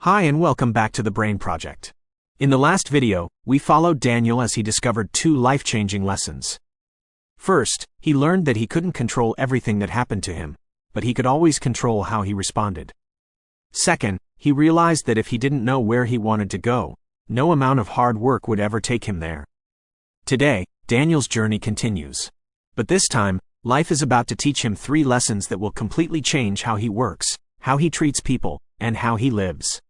Hi and welcome back to the Brain Project. In the last video, we followed Daniel as he discovered two life-changing lessons. First, he learned that he couldn't control everything that happened to him, but he could always control how he responded. Second, he realized that if he didn't know where he wanted to go, no amount of hard work would ever take him there. Today, Daniel's journey continues. But this time, life is about to teach him three lessons that will completely change how he works, how he treats people, and how he lives.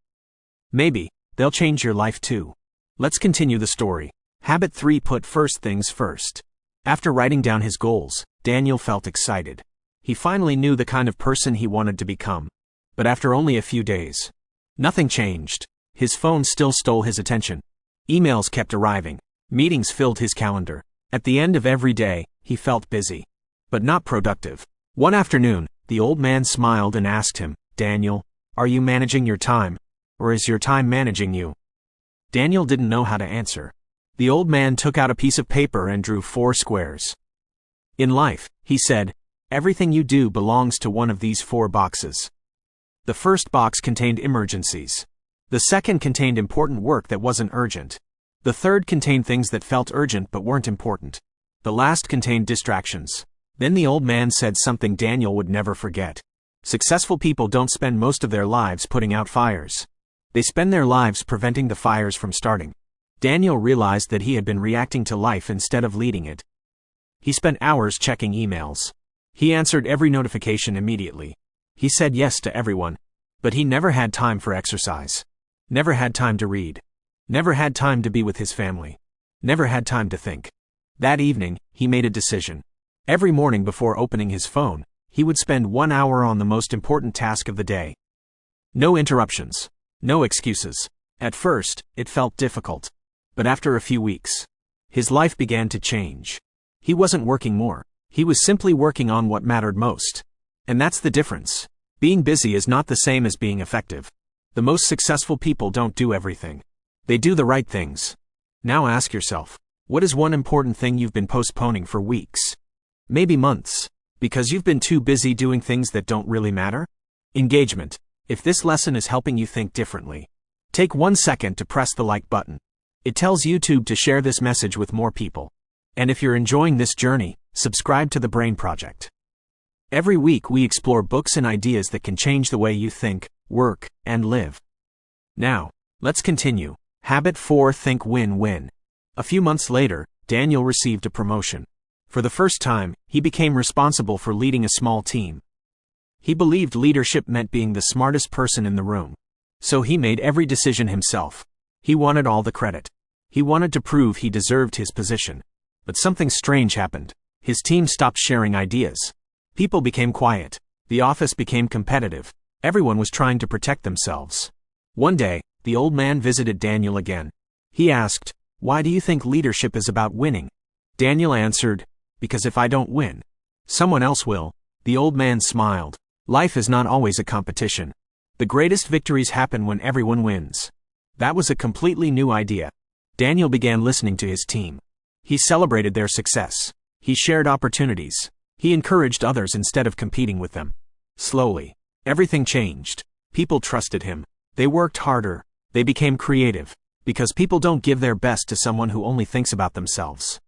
Maybe they'll change your life too. Let's continue the story. Habit 3: Put first things first. After writing down his goals, Daniel felt excited. He finally knew the kind of person he wanted to become. But after only a few days, nothing changed. His phone still stole his attention. Emails kept arriving. Meetings filled his calendar. At the end of every day, he felt busy, but not productive. One afternoon, the old man smiled and asked him, "Daniel, are you managing your time? Or is your time managing you?" Daniel didn't know how to answer. The old man took out a piece of paper and drew 4 squares. "In life," he said, "everything you do belongs to one of these 4 boxes." The first box contained emergencies. The second contained important work that wasn't urgent. The third contained things that felt urgent but weren't important. The last contained distractions. Then the old man said something Daniel would never forget. Successful people don't spend most of their lives putting out fires. They spend their lives preventing the fires from starting. Daniel realized that he had been reacting to life instead of leading it. He spent hours checking emails. He answered every notification immediately. He said yes to everyone. But he never had time for exercise. Never had time to read. Never had time to be with his family. Never had time to think. That evening, he made a decision. Every morning before opening his phone, he would spend 1 hour on the most important task of the day. No interruptions. No excuses. At first, it felt difficult. But after a few weeks, his life began to change. He wasn't working more. He was simply working on what mattered most. And that's the difference. Being busy is not the same as being effective. The most successful people don't do everything. They do the right things. Now ask yourself, what is one important thing you've been postponing for weeks? Maybe months. Because you've been too busy doing things that don't really matter? Engagement. If this lesson is helping you think differently, take 1 second to press the like button. It tells YouTube to share this message with more people. And if you're enjoying this journey, subscribe to the Brain Project. Every week we explore books and ideas that can change the way you think, work, and live. Now, let's continue. Habit 4: Think win-win. A few months later, Daniel received a promotion. For the first time, he became responsible for leading a small team. He believed leadership meant being the smartest person in the room. So he made every decision himself. He wanted all the credit. He wanted to prove he deserved his position. But something strange happened. His team stopped sharing ideas. People became quiet. The office became competitive. Everyone was trying to protect themselves. One day, the old man visited Daniel again. He asked, "Why do you think leadership is about winning?" Daniel answered, "Because if I don't win, someone else will." The old man smiled. Life is not always a competition. The greatest victories happen when everyone wins. That was a completely new idea. Daniel began listening to his team. He celebrated their success. He shared opportunities. He encouraged others instead of competing with them. Slowly, everything changed. People trusted him. They worked harder. They became creative. Because people don't give their best to someone who only thinks about themselves.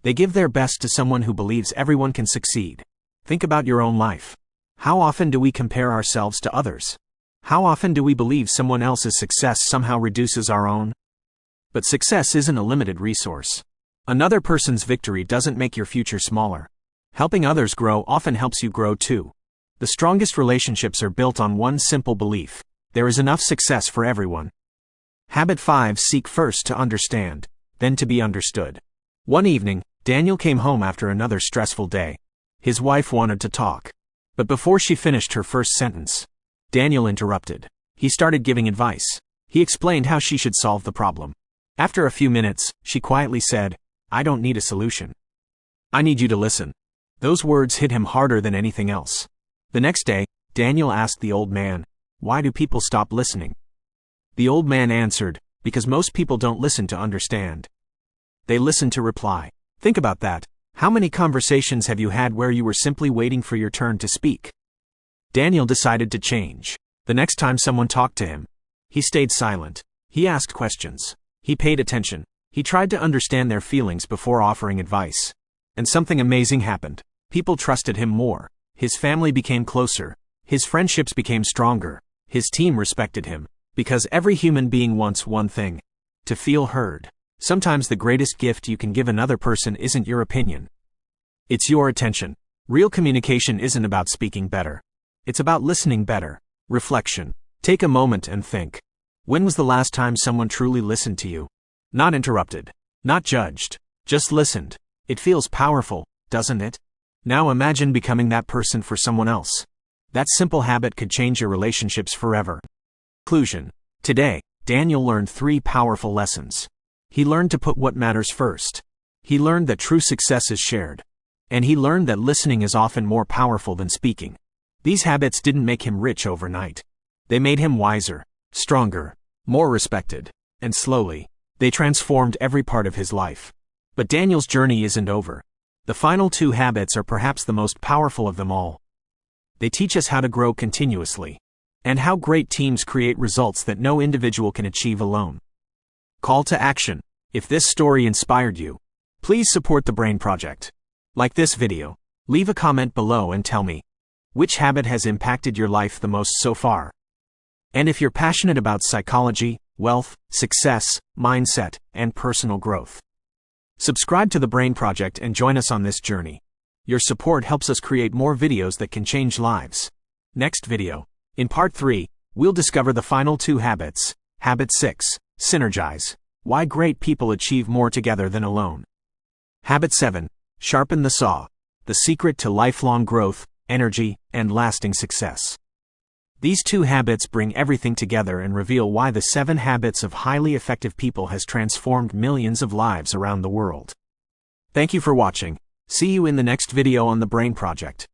They give their best to someone who believes everyone can succeed. Think about your own life. How often do we compare ourselves to others? How often do we believe someone else's success somehow reduces our own? But success isn't a limited resource. Another person's victory doesn't make your future smaller. Helping others grow often helps you grow too. The strongest relationships are built on one simple belief: there is enough success for everyone. Habit 5: Seek first to understand, then to be understood. One evening, Daniel came home after another stressful day. His wife wanted to talk. But before she finished her first sentence, Daniel interrupted. He started giving advice. He explained how she should solve the problem. After a few minutes, she quietly said, "I don't need a solution. I need you to listen." Those words hit him harder than anything else. The next day, Daniel asked the old man, "Why do people stop listening?" The old man answered, "Because most people don't listen to understand. They listen to reply." Think about that. How many conversations have you had where you were simply waiting for your turn to speak? Daniel decided to change. The next time someone talked to him, He stayed silent. He asked questions. He paid attention. He tried to understand their feelings before offering advice. And something amazing happened. People trusted him more. His family became closer. His friendships became stronger. His team respected him. Because every human being wants one thing: to feel heard. Sometimes the greatest gift you can give another person isn't your opinion. It's your attention. Real communication isn't about speaking better. It's about listening better. Reflection. Take a moment and think. When was the last time someone truly listened to you? Not interrupted. Not judged. Just listened. It feels powerful, doesn't it? Now imagine becoming that person for someone else. That simple habit could change your relationships forever. Conclusion. Today, Daniel learned 3 powerful lessons. He learned to put what matters first. He learned that true success is shared. And he learned that listening is often more powerful than speaking. These habits didn't make him rich overnight. They made him wiser, stronger, more respected, and slowly, they transformed every part of his life. But Daniel's journey isn't over. The final 2 habits are perhaps the most powerful of them all. They teach us how to grow continuously, and how great teams create results that no individual can achieve alone. Call to action. If this story inspired you, please support the Brain Project. Like this video, leave a comment below and tell me, which habit has impacted your life the most so far? And if you're passionate about psychology, wealth, success, mindset, and personal growth, subscribe to the Brain Project and join us on this journey. Your support helps us create more videos that can change lives. Next video. In part 3, we'll discover the final 2 habits. Habit 6. Synergize. Why great people achieve more together than alone. Habit 7. Sharpen the saw. The secret to lifelong growth, energy, and lasting success. These 2 habits bring everything together and reveal why the 7 habits of highly effective people has transformed millions of lives around the world. Thank you for watching. See you in the next video on the Brain Project.